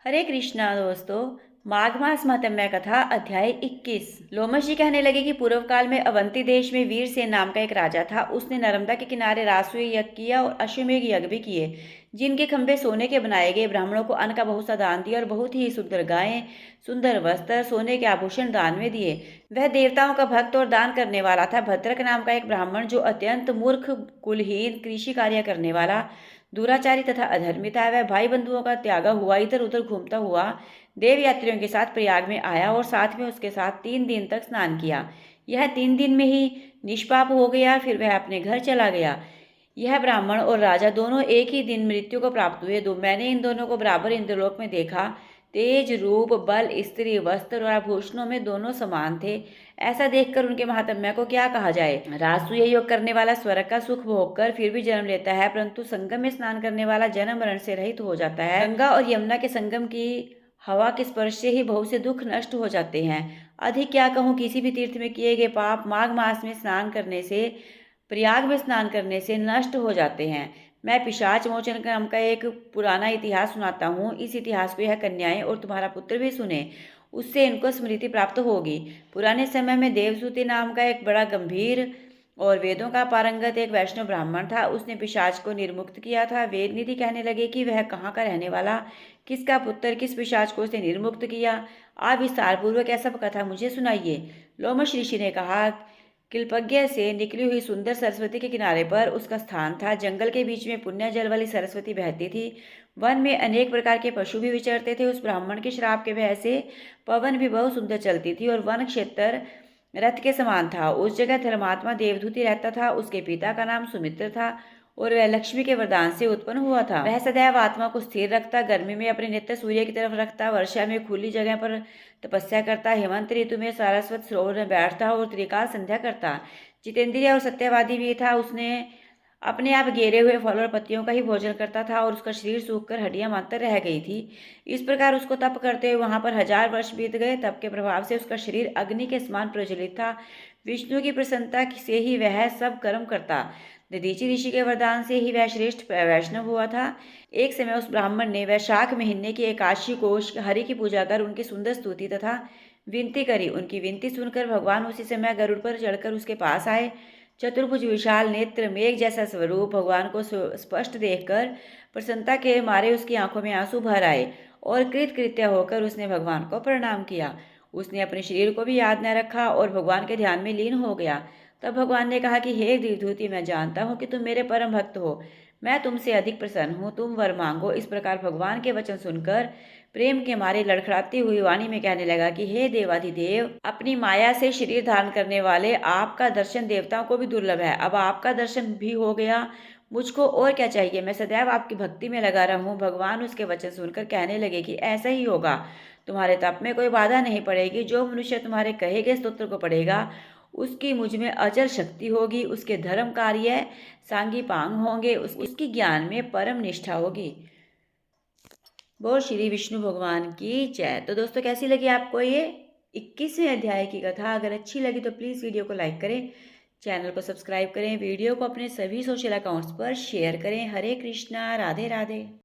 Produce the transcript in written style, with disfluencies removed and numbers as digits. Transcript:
हरे कृष्णा दोस्तों। माघ मास महात्म्य कथा अध्याय 21। लोमश जी कहने लगे कि पूर्व काल में अवंती देश में वीरसेन नाम का एक राजा था। उसने नर्मदा के किनारे राजसूय यज्ञ किया और अश्वमेघ यज्ञ भी किए, जिनके खंभे सोने के बनाए गए। ब्राह्मणों को अन्न का बहुत सा दान दिया और बहुत ही सुंदर गायें, सुंदर वस्त्र, सोने के आभूषण दान में दिए। वह देवताओं का भक्त और दान करने वाला था। भद्रक नाम का एक ब्राह्मण, जो अत्यंत मूर्ख, कुलहीन, कृषि कार्य करने वाला, दुराचारी तथा अधर्मी था, वह भाई बंधुओं का त्यागा हुआ इधर उधर घूमता हुआ देव यात्रियों के साथ प्रयाग में आया और साथ में उसके साथ 3 दिन तक स्नान किया। यह 3 दिन में ही निष्पाप हो गया, फिर वह अपने घर चला गया। यह ब्राह्मण और राजा दोनों एक ही दिन मृत्यु को प्राप्त हुए। मैंने इन दोनों को बराबर इंद्रलोक में देखा। तेज, रूप, बल, स्त्री, वस्त्र और आभूषणों में दोनों समान थे। ऐसा देखकर उनके महात्म्य को क्या कहा जाए। राजसूय योग करने वाला स्वर्ग का सुख भोग कर फिर भी जन्म लेता है, परंतु संगम में स्नान करने वाला जन्म मरण से रहित हो जाता है। गंगा और यमुना के संगम की हवा के स्पर्श से ही बहुत से दुख नष्ट हो जाते हैं। अधिक क्या कहूँ, किसी भी तीर्थ में किए गए पाप माघ मास में स्नान करने से, प्रयाग में स्नान करने से नष्ट हो जाते हैं। मैं पिशाच मोचन नाम का एक पुराना इतिहास सुनाता हूँ। इस इतिहास को यह कन्याएं और तुम्हारा पुत्र भी सुने, उससे इनको स्मृति प्राप्त होगी। पुराने समय में देवसूति नाम का एक बड़ा गंभीर और वेदों का पारंगत एक वैष्णव ब्राह्मण था। उसने पिशाच को निर्मुक्त किया था। वेद निधि कहने लगे कि वह कहाँ का रहने वाला, किसका पुत्र, किस पिशाच को उसने निर्मुक्त किया। आप विस्तार पूर्वक यह सब कथा मुझे सुनाइए। लोमश ऋषि ने कहा, किल्पज्ञ से निकली हुई सुंदर सरस्वती के किनारे पर उसका स्थान था। जंगल के बीच में पुण्य जल वाली सरस्वती बहती थी। वन में अनेक प्रकार के पशु भी विचरते थे। उस ब्राह्मण के श्राप के भय से पवन भी बहुत सुंदर चलती थी और वन क्षेत्र रथ के समान था। उस जगह धर्मात्मा देवधूति रहता था। उसके पिता का नाम सुमित्र था और वह लक्ष्मी के वरदान से उत्पन्न हुआ था। वह सदैव आत्मा को स्थिर रखता, गर्मी में अपने नेत्र सूर्य की तरफ रखता, वर्षा में खुली जगह पर तपस्या करता, हेमंत ऋतु में सारस्वत सरोवर में बैठता और त्रिकाल संध्या करता। जितेंद्रिय और सत्यवादी भी था। उसने अपने आप गिरे हुए फल और पत्तियों का ही भोजन करता था और उसका शरीर सूखकर हड्डियां मात्र रह गई थी। इस प्रकार उसको तप करते हुए वहां पर 1000 वर्ष बीत गए। तप के प्रभाव से उसका शरीर अग्नि के समान प्रज्वलित था। विष्णु की प्रसन्नता से ही वह सब कर्म करता। दधीचि ऋषि के वरदान से ही वह श्रेष्ठ वैष्णव हुआ था। एक समय उस ब्राह्मण ने वैशाख महीने की एकादशी को हरि की पूजा कर उनकी सुंदर स्तुति तथा विनती करी। उनकी विनती सुनकर भगवान उसी समय गरुड़ पर चढ़कर उसके पास आए। चतुर्भुज, विशाल नेत्र, मेघ जैसा स्वरूप, भगवान को स्पष्ट देखकर प्रसन्नता के मारे उसकी आंखों में आंसू भर आए और कृतकृत्य होकर उसने भगवान को प्रणाम किया। उसने अपने शरीर को भी याद न रखा और भगवान के ध्यान में लीन हो गया। तब भगवान ने कहा कि हे देवधूति, मैं जानता हूँ कि तुम मेरे परम भक्त हो। मैं तुमसे अधिक प्रसन्न हूँ, तुम वर मांगो। इस प्रकार भगवान के वचन सुनकर प्रेम के मारे लड़खड़ाती हुई वाणी में कहने लगा कि हे देवाधिदेव, अपनी माया से शरीर धारण करने वाले, आपका दर्शन देवताओं को भी दुर्लभ है। अब आपका दर्शन भी हो गया, मुझको और क्या चाहिए। मैं सदैव आपकी भक्ति में लगा रहूं। भगवान उसके वचन सुनकर कहने लगे कि ऐसा ही होगा, तुम्हारे तप में कोई बाधा नहीं पड़ेगी। जो मनुष्य तुम्हारे कहे गए स्तोत्र को पढ़ेगा, उसकी मुझ में अचल शक्ति होगी, उसके धर्म कार्य सांगीपांग होंगे, उसकी ज्ञान में परम निष्ठा होगी। बोल श्री विष्णु भगवान की जय। तो दोस्तों, कैसी लगी आपको ये 21वें अध्याय की कथा? अगर अच्छी लगी तो प्लीज़ वीडियो को लाइक करें, चैनल को सब्सक्राइब करें, वीडियो को अपने सभी सोशल अकाउंट्स पर शेयर करें। हरे कृष्णा, राधे राधे।